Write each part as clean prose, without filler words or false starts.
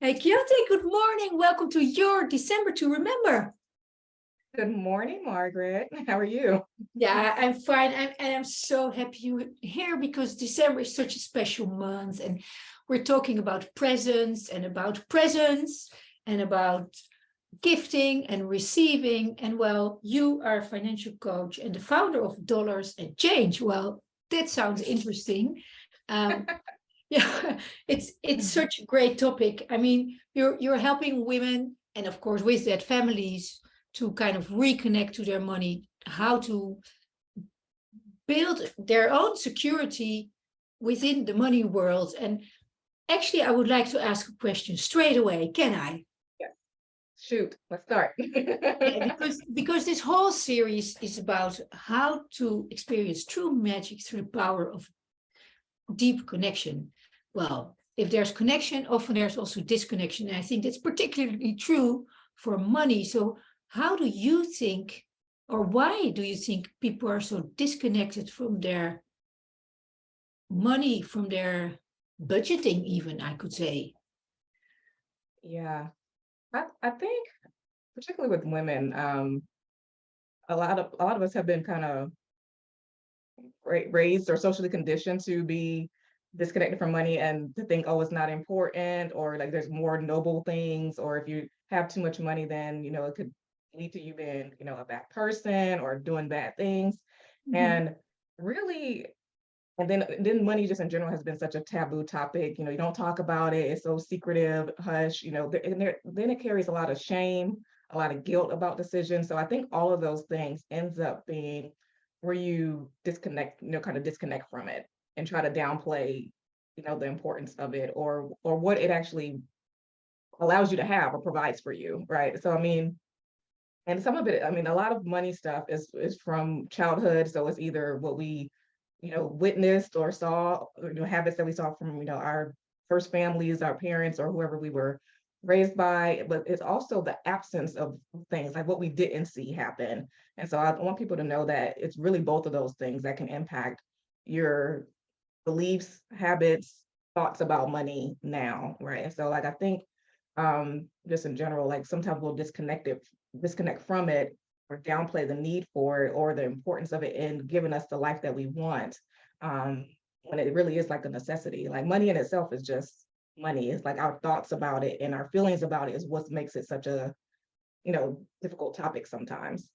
Hey, Chianté, good morning. Welcome to your December to Remember. Good morning, Margaret. How are you? Yeah, I'm fine. I'm so happy you're here because December is such a special month. And we're talking about presents and about gifting and receiving. And well, you are a financial coach and the founder of Dollars and Change. Well, that sounds interesting. Um, Yeah, it's such a great topic. I mean, you're helping women and of course with that families to kind of reconnect to their money, how to build their own security within the money world. And actually, I would like to ask a question straight away. Can I? Yeah. Shoot, let's start. Yeah, because this whole series is about how to experience true magic through the power of deep connection. Well, if there's connection, often there's also disconnection. And I think that's particularly true for money. So how do you think, or why do you think people are so disconnected from their money, from their budgeting even, I could say? Yeah, I think particularly with women, a lot of us have been kind of raised or socially conditioned to be disconnected from money and to think, oh, it's not important, or like there's more noble things, or if you have too much money, then it could lead to you being, a bad person or doing bad things. Mhm. And really, and then money just in general has been such a taboo topic. You don't talk about it. It's so secretive, hush, then it carries a lot of shame, a lot of guilt about decisions. So I think all of those things ends up being where you disconnect, kind of disconnect from it and try to downplay, the importance of it or what it actually allows you to have or provides for you, right? So I mean, and some of it, I mean, a lot of money stuff is from childhood. So it's either what we, witnessed or saw, or, habits that we saw from, our first families, our parents, or whoever we were raised by. But it's also the absence of things like what we didn't see happen. And so I want people to know that it's really both of those things that can impact your beliefs, habits, thoughts about money now, right? And so like I think just in general, like sometimes we'll disconnect from it or downplay the need for it or the importance of it in giving us the life that we want. Um, when it really is like a necessity. Like money in itself is just money. It's like our thoughts about it and our feelings about it is what makes it such a, difficult topic sometimes.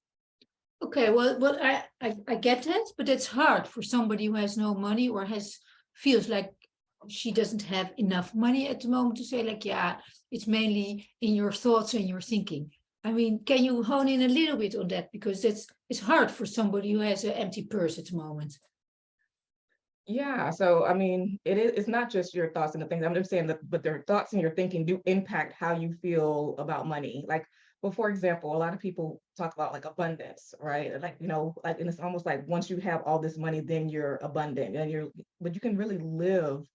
Okay, well, I get that, but it's hard for somebody who has no money or feels like she doesn't have enough money at the moment to say like, yeah, it's mainly in your thoughts and your thinking. I mean, can you hone in a little bit on that? Because it's hard for somebody who has an empty purse at the moment. Yeah, so I mean, it's not just your thoughts and the things. I'm just saying that, but their thoughts and your thinking do impact how you feel about money. Like, well, for example, a lot of people talk about like abundance, right? Like, like, and it's almost like once you have all this money, then you're abundant and but you can really live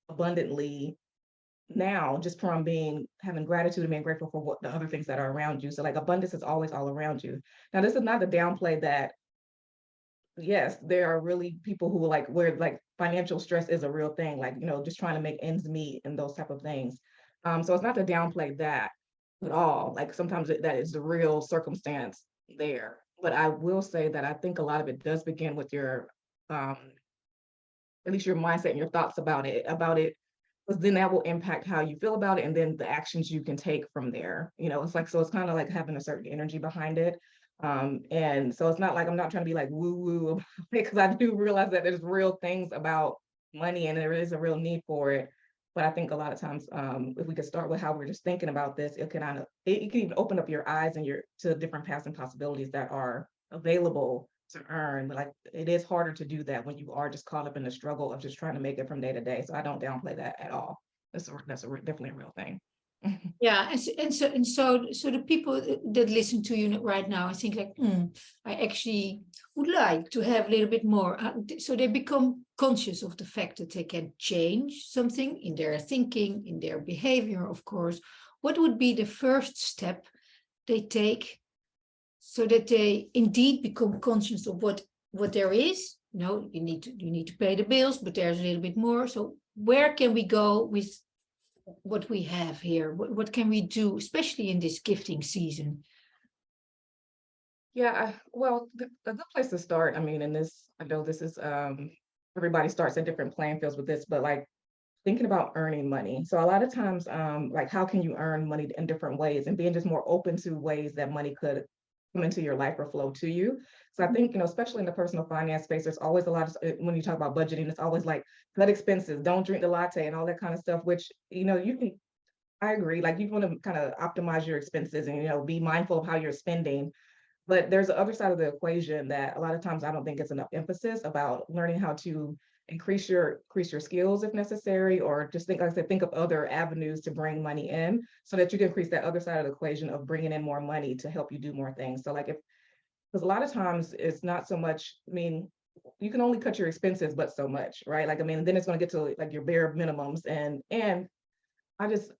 abundantly now just from having gratitude and being grateful for what the other things that are around you. So like abundance is always all around you. Now, this is not to downplay that. Yes, there are really people who like where like financial stress is a real thing, like, just trying to make ends meet and those type of things. So it's not to downplay that at all. Like sometimes that is the real circumstance there. But I will say that I think a lot of it does begin with your, at least your mindset and your thoughts about it, because then that will impact how you feel about it and then the actions you can take from there. It's like, so it's kind of like having a certain energy behind it. And so it's not like I'm not trying to be like woo woo because I do realize that there's real things about money and there is a real need for it. But I think a lot of times, if we could start with how we're just thinking about this, it can even open up your eyes and your to different paths and possibilities that are available to earn. But like it is harder to do that when you are just caught up in the struggle of just trying to make it from day to day. So I don't downplay that at all. Definitely a real thing. Yeah, so the people that listen to you right now, I think like, I actually would like to have a little bit more. So they become conscious of the fact that they can change something in their thinking, in their behavior, of course. What would be the first step they take so that they indeed become conscious of what there is? You need to pay the bills, but there's a little bit more. So where can we go with what we have here? What can we do, especially in this gifting season? Yeah, well, a good place to start, I mean, in this, I know this is, everybody starts at different playing fields with this, but like thinking about earning money. So a lot of times, like how can you earn money in different ways and being just more open to ways that money could come into your life or flow to you. So I think, especially in the personal finance space, there's always a lot of, when you talk about budgeting, it's always like cut expenses, don't drink the latte and all that kind of stuff, which, you can, I agree, like you want to kind of optimize your expenses and, be mindful of how you're spending. But there's the other side of the equation that a lot of times I don't think it's enough emphasis about learning how to increase your skills if necessary, or just think, like I said, think of other avenues to bring money in so that you can increase that other side of the equation of bringing in more money to help you do more things. So like if, because a lot of times it's not so much, I mean, you can only cut your expenses, but so much, right? Like, I mean, then it's going to get to like your bare minimums. And I just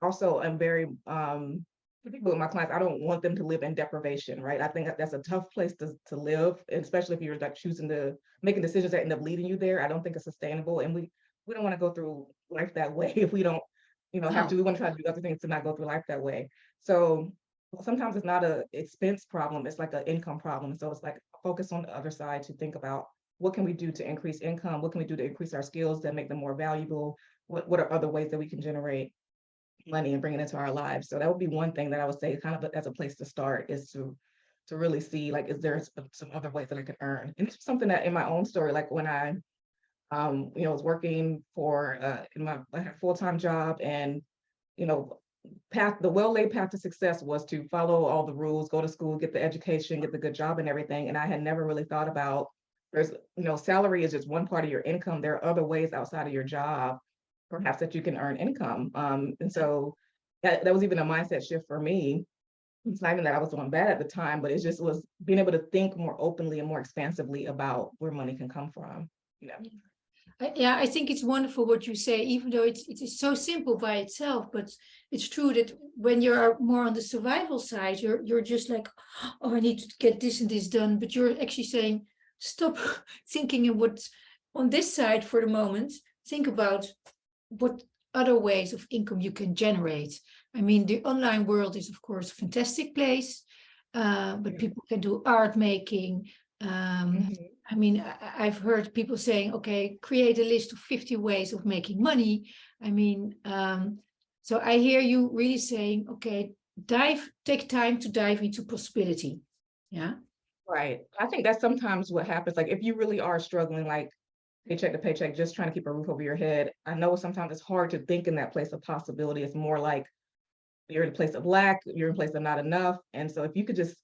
also am very particularly with my clients, I don't want them to live in deprivation, right? I think that's a tough place to live, especially if you're like choosing to making decisions that end up leading you there. I don't think it's sustainable. And we don't want to go through life that way if we don't, have to. No. We want to try to do other things to not go through life that way. So sometimes it's not a expense problem, it's like an income problem. So it's like focus on the other side to think about what can we do to increase income? What can we do to increase our skills that make them more valuable? What are other ways that we can generate money and bring it into our lives? So that would be one thing that I would say kind of as a place to start, is to really see, like, is there some other ways that I could earn? And it's something that in my own story, like when I was working for in my I had a full-time job, and you know the well-laid path to success was to follow all the rules, go to school, get the education, get the good job and everything. And I had never really thought about, there's, salary is just one part of your income. There are other ways outside of your job perhaps that you can earn income. And so that was even a mindset shift for me. It's not even that I was doing bad at the time, but it just was being able to think more openly and more expansively about where money can come from. You know. Yeah, I think it's wonderful what you say, even though it is so simple by itself. But it's true that when you're more on the survival side, you're just like, oh, I need to get this and this done. But you're actually saying, stop thinking of what's on this side for the moment. Think about what other ways of income you can generate. I mean, the online world is, of course, a fantastic place, but people can do art making. Mhm. I mean, I've heard people saying, okay, create a list of 50 ways of making money. I mean, so I hear you really saying, okay, take time to dive into possibility. Yeah. Right. I think that's sometimes what happens. Like if you really are struggling, like paycheck to paycheck, just trying to keep a roof over your head, I know sometimes it's hard to think in that place of possibility. It's more like you're in a place of lack, you're in a place of not enough. And so if you could just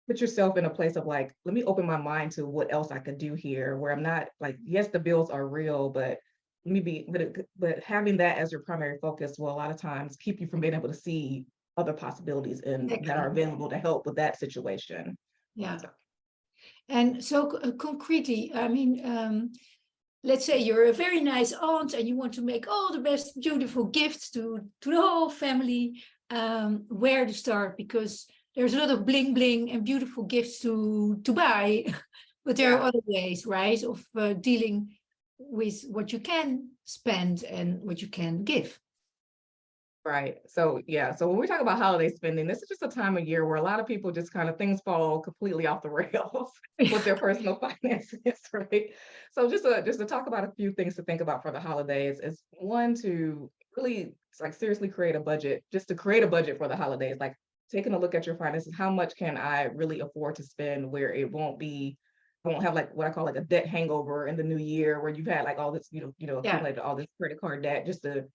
put yourself in a place of like, let me open my mind to what else I could do here, where I'm not like, yes, the bills are real, but let me be, but having that as your primary focus will a lot of times keep you from being able to see other possibilities and that are Exactly. available to help with that situation. Yeah. So, And so concretely, I mean, let's say you're a very nice aunt and you want to make all the best beautiful gifts to the whole family. Where to start? Because there's a lot of bling bling and beautiful gifts to buy, but there are yeah. other ways, right, of dealing with what you can spend and what you can give. Right. So yeah. So when we talk about holiday spending, this is just a time of year where a lot of people just kind of things fall completely off the rails with their personal finances, right? So just to talk about a few things to think about for the holidays is one, to really like seriously create a budget, just to create a budget for the holidays, like taking a look at your finances. How much can I really afford to spend where it won't have like what I call like a debt hangover in the new year, where you've had like all this, Yeah, accumulated all this credit card debt just to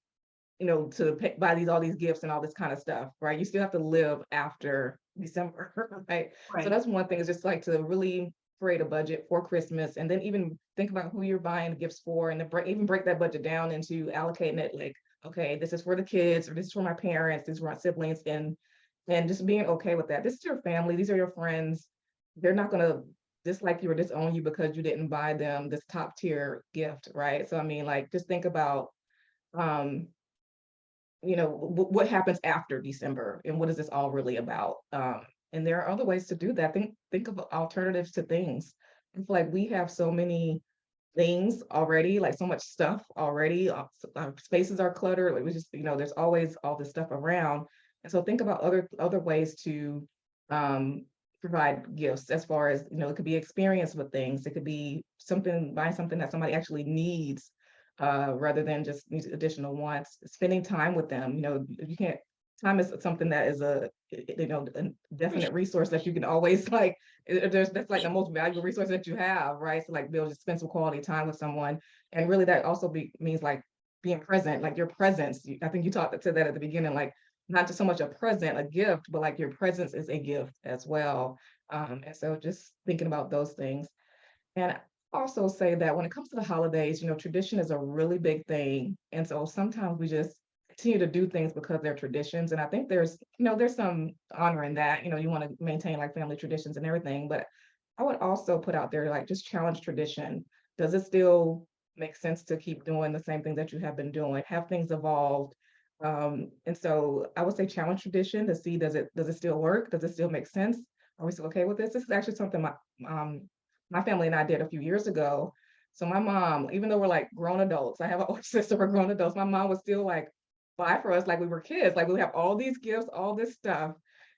to buy all these gifts and all this kind of stuff, right? You still have to live after December, right? So right. that's one thing, is just like to really create a budget for Christmas, and then even think about who you're buying gifts for, and then even break that budget down into allocating it, like, okay, this is for the kids, or this is for my parents, these are my siblings, and just being okay with that. This is your family, these are your friends. They're not gonna dislike you or disown you because you didn't buy them this top tier gift, right? So I mean, like, just think about um what happens after December, and what is this all really about? And there are other ways to do that. Think of alternatives to things. It's like we have so many things already, like so much stuff already. Our spaces are cluttered. Like we just, there's always all this stuff around. And so think about other ways to um, provide gifts as far as, it could be experience with things. It could be buying something that somebody actually needs rather than just these additional wants. Spending time with them, you can't, time is something that is a definite resource that you can always like, that's like the most valuable resource that you have, right? So like be able to spend some quality time with someone. And really that also means like being present, like your presence. I think you said that at the beginning, like not just so much a present, a gift, but like your presence is a gift as well. And so just thinking about those things. And also say that when it comes to the holidays, tradition is a really big thing. And so sometimes we just continue to do things because they're traditions. And I think there's some honor in that, you want to maintain like family traditions and everything. But I would also put out there, like, just challenge tradition. Does it still make sense to keep doing the same thing that you have been doing? Have things evolved? And so I would say challenge tradition to see, does it still work? Does it still make sense? Are we still okay with this? This is actually something my family and I did a few years ago. So my mom, even though we're like grown adults, I have an older sister, we're grown adults, my mom would still like buy for us like we were kids, like we would have all these gifts, all this stuff.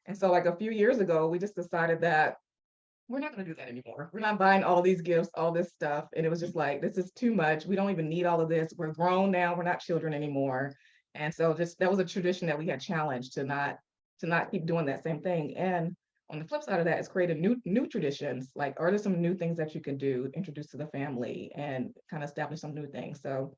And so like a few years ago, we just decided that we're not going to do that anymore. We're not buying all these gifts, all this stuff. And it was just like, this is too much. We don't even need all of this. We're grown now. We're not children anymore. And so just that was a tradition that we had challenged to not keep doing that same thing. And on the flip side of that is creating new traditions. Like, are there some new things that you can do, introduce to the family and kind of establish some new things? So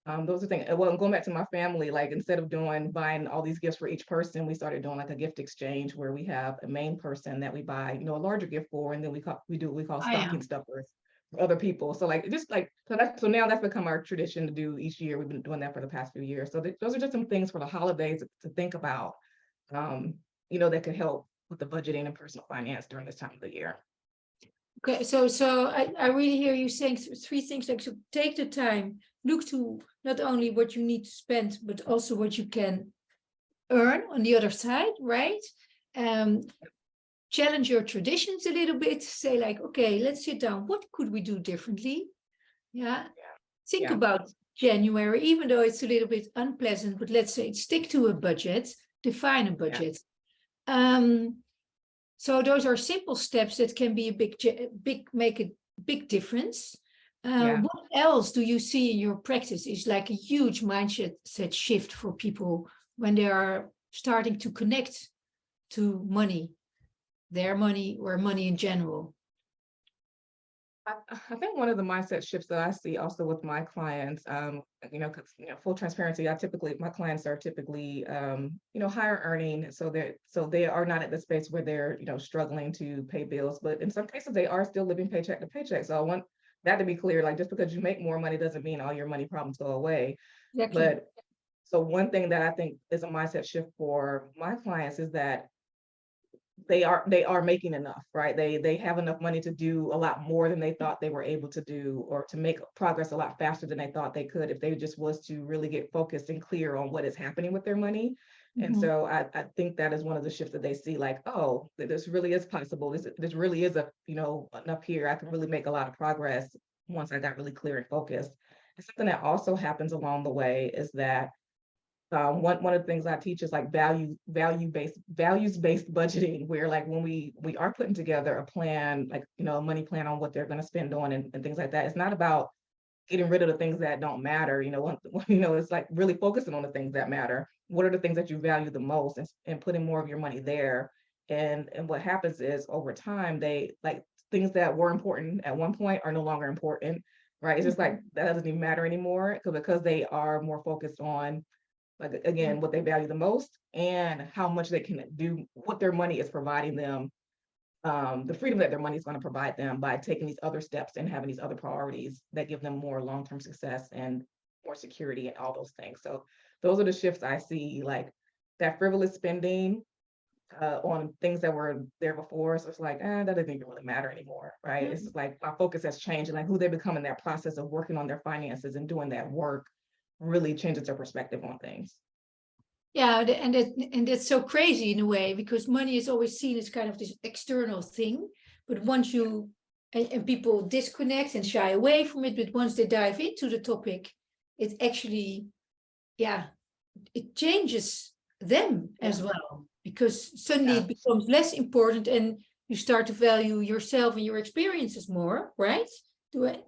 those are things. Well, going back to my family, like instead of buying all these gifts for each person, we started doing like a gift exchange where we have a main person that we buy, a larger gift for, and then we do what we call Oh, yeah. stocking stuffers for other people. So like just like so now that's become our tradition to do each year. We've been doing that for the past few years. So those are just some things for the holidays to think about, um, that could help with the budgeting and personal finance during this time of the year. Okay, so I really hear you saying three things, like, so take the time, look to not only what you need to spend, but also what you can earn on the other side, right? Um, challenge your traditions a little bit, say like, okay, let's sit down, what could we do differently? Yeah. Think Yeah. about January, even though it's a little bit unpleasant, but let's say stick to a budget, define a budget. So those are simple steps that can be make a big difference. What else do you see in your practice is like a huge mindset shift for people when they are starting to connect to money, their money or money in general? I think one of the mindset shifts that I see also with my clients, because full transparency, my clients are typically higher earning, so they are not at the space where they're struggling to pay bills, but in some cases they are still living paycheck to paycheck. So I want that to be clear. Like just because you make more money doesn't mean all your money problems go away. Exactly. But so one thing that I think is a mindset shift for my clients is that they are making enough, right? They have enough money to do a lot more than they thought they were able to do, or to make progress a lot faster than they thought they could if they just was to really get focused and clear on what is happening with their money. And so I think that is one of the shifts that they see, like, oh, this really is possible. This really is enough here. I can really make a lot of progress once I got really clear and focused. And something that also happens along the way is that one of the things I teach is like values-based budgeting, where like when we are putting together a plan, like a money plan on what they're going to spend on and things like that. It's not about getting rid of the things that don't matter. It's like really focusing on the things that matter. What are the things that you value the most, and putting more of your money there. And what happens is over time, they like things that were important at one point are no longer important, right? It's just like that doesn't even matter anymore because they are more focused on, like, again, what they value the most and how much they can do, what their money is providing them, the freedom that their money is going to provide them by taking these other steps and having these other priorities that give them more long-term success and more security and all those things. So those are the shifts I see, like that frivolous spending on things that were there before. So it's like, that doesn't even really matter anymore, right? It's like my focus has changed, and like who they become in that process of working on their finances and doing that work really changes their perspective on things. Yeah, and that's so crazy in a way, because money is always seen as kind of this external thing. But once you and people disconnect and shy away from it, but once they dive into the topic, it actually, yeah, it changes them as well, because suddenly it becomes less important and you start to value yourself and your experiences more, right? Right.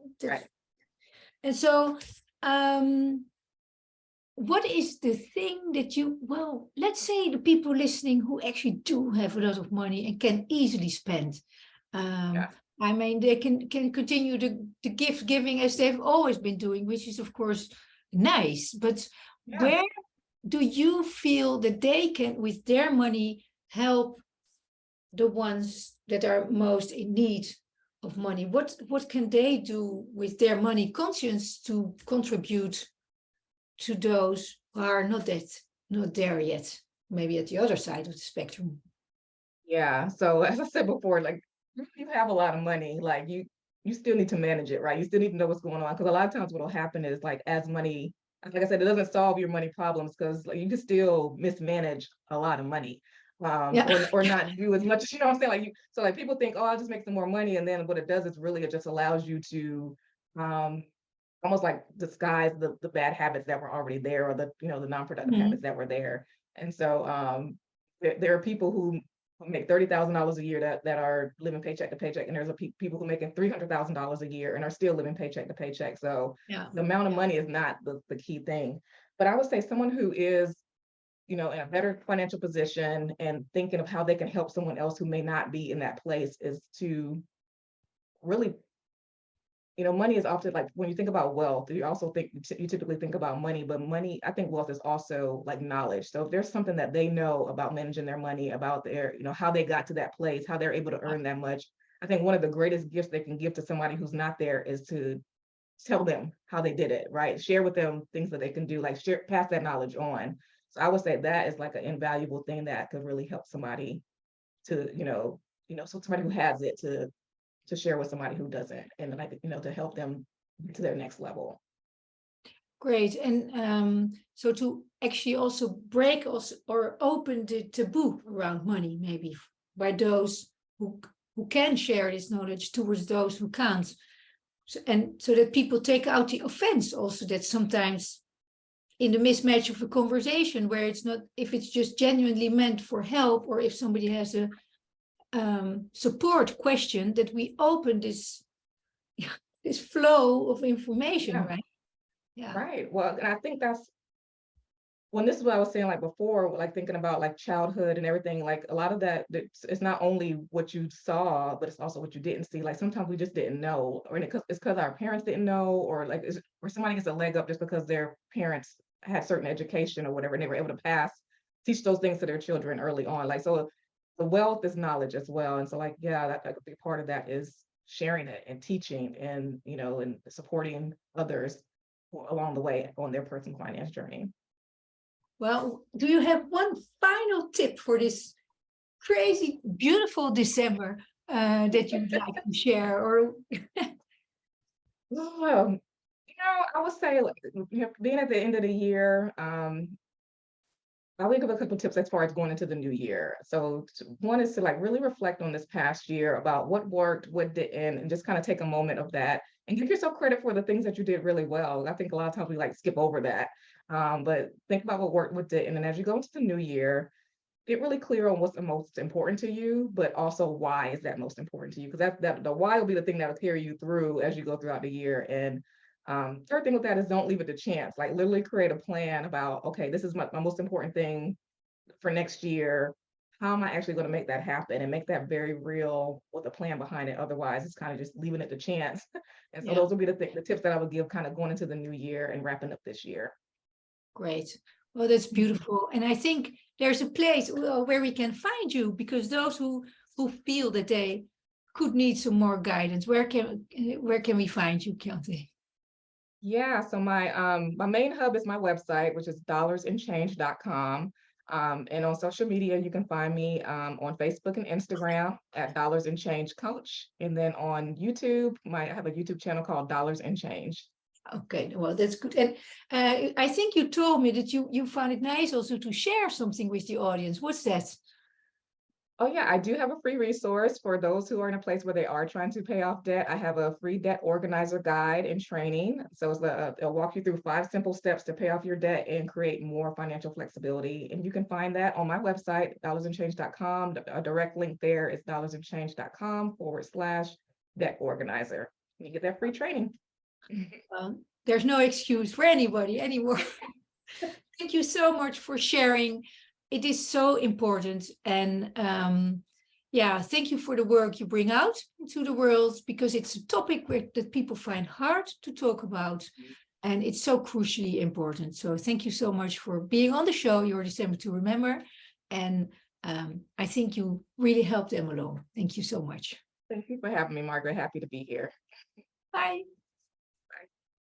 And so, what is the thing that you, well, let's say the people listening who actually do have a lot of money and can easily spend. Yeah. I mean, they can continue the gift giving as they've always been doing, which is, of course, nice. But Yeah. where do you feel that they can, with their money, help the ones that are most in need of money? What can they do with their money conscience to contribute to those who are not there yet, maybe at the other side of the spectrum? Yeah. So as I said before, like if you have a lot of money, like you still need to manage it, right? You still need to know what's going on. Because a lot of times what'll happen is like as money, like I said, it doesn't solve your money problems because like you can still mismanage a lot of money. Yeah. Or not do as much as you know what I'm saying. Like so like people think, oh, I'll just make some more money. And then what it does is really it just allows you to um almost like disguise the bad habits that were already there or the the non-productive habits Mhm. that were there. And so there are people who make $30,000 a year that are living paycheck to paycheck, and there's people who making $300,000 a year and are still living paycheck to paycheck. So Yeah. the amount of money is not the key thing. But I would say someone who is in a better financial position and thinking of how they can help someone else who may not be in that place is to really money is often like when you think about wealth, you also think you typically think about money, but money, I think wealth is also like knowledge. So if there's something that they know about managing their money, about their, how they got to that place, how they're able to earn that much, I think one of the greatest gifts they can give to somebody who's not there is to tell them how they did it, right? Share with them things that they can do, like pass that knowledge on. So I would say that is like an invaluable thing that could really help somebody to, so somebody who has it to share with somebody who doesn't, and like to help them to their next level. Great. And so to actually also break also, or open the taboo around money, maybe by those who can share this knowledge towards those who can't. So, and so that people take out the offense also that sometimes in the mismatch of a conversation where it's not, if it's just genuinely meant for help, or if somebody has a support question, that we open this this flow of information, Yeah, right? Yeah. right. Well, and I think that's when this is what I was saying like before, like thinking about like childhood and everything, like a lot of that, it's not only what you saw, but it's also what you didn't see. Like sometimes we just didn't know, or it's because our parents didn't know, or like or somebody gets a leg up just because their parents had certain education or whatever, and they were able to teach those things to their children early on. Like so the wealth is knowledge as well. And so like, yeah, that a big part of that is sharing it and teaching and and supporting others along the way on their personal finance journey. Well, do you have one final tip for this crazy, beautiful December that you would like to share? Or Well, I would say like being at the end of the year, I will give a couple tips as far as going into the new year. So one is to like really reflect on this past year about what worked, what didn't, and just kind of take a moment of that and give yourself credit for the things that you did really well. I think a lot of times we like skip over that. But think about what worked, what didn't. And as you go into the new year, get really clear on what's the most important to you, but also why is that most important to you? Because that the why will be the thing that'll carry you through as you go throughout the year. And third thing with that is don't leave it to chance. Like literally create a plan about, okay, this is my most important thing for next year. How am I actually going to make that happen and make that very real with a plan behind it? Otherwise, it's kind of just leaving it to chance. And so yeah, those would be the tips that I would give kind of going into the new year and wrapping up this year. great. Well, that's beautiful. And I think there's a place where we can find you, because those who feel that they could need some more guidance, where can we find you, Chianté? Yeah, so my main hub is my website, which is dollarsandchange.com. And on social media, you can find me on Facebook and Instagram at Dollars and Change Coach. And then on YouTube, I have a YouTube channel called Dollars and Change. Okay, well, that's good. And I think you told me that you found it nice also to share something with the audience. What's that? Oh yeah, I do have a free resource for those who are in a place where they are trying to pay off debt. I have a free debt organizer guide and training. So it'll walk you through 5 simple steps to pay off your debt and create more financial flexibility. And you can find that on my website, dollarsandchange.com. A direct link there is dollarsandchange.com/debt organizer. You get that free training. There's no excuse for anybody anymore. Thank you so much for sharing. It is so important. And yeah, thank you for the work you bring out into the world, because it's a topic that people find hard to talk about. And it's so crucially important. So thank you so much for being on the show, Your December to Remember. And I think you really helped them along. Thank you so much. Thank you for having me, Margaret. Happy to be here. Bye.